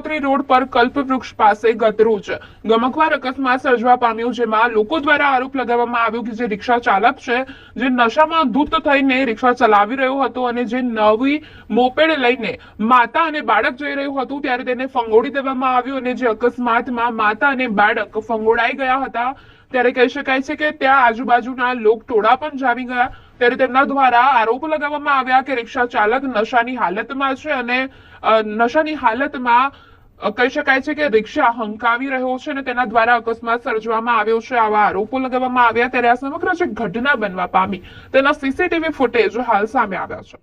Gangotri road પર કલ્પવૃક્ષ પાસે ગતરોજ ગમખ્વાર અકસ્માત સર્જવા પામ્યો, જેમાં લોકો દ્વારા આરોપ લગાવવામાં આવ્યો કે જે રિક્ષા ચાલક છે, જે નશામાં ધૂત થઈને રિક્ષા ચલાવી રહ્યો હતો અને જે નવી મોપેડ લઈને માતા અને બાળક જઈ રહ્યું હતું ત્યારે તેને ફંગોળી દેવામાં આવ્યું અને જે અકસ્માતમાં માતા અને બાળક ફંગોળાઈ ગયા હતા ત્યારે કહી શકાય છે કે ત્યાં આજુબાજુના લોક ટોળા પણ જામી ગયા। ત્યારે તેમના દ્વારા આરોપ લગાવવામાં આવ્યા કે રિક્ષા ચાલક નશાની હાલતમાં છે અને નશાની હાલતમાં કહી શકાય છે કે રિક્ષા હંકાવી રહ્યો છે અને તેના દ્વારા અકસ્માત સર્જવામાં આવ્યો છે। આવા આરોપો લગાવવામાં આવ્યા ત્યારે આ સમગ્ર જે ઘટના બનવા પામી તેના સીસીટીવી ફૂટેજ હાલ સામે આવ્યા છે।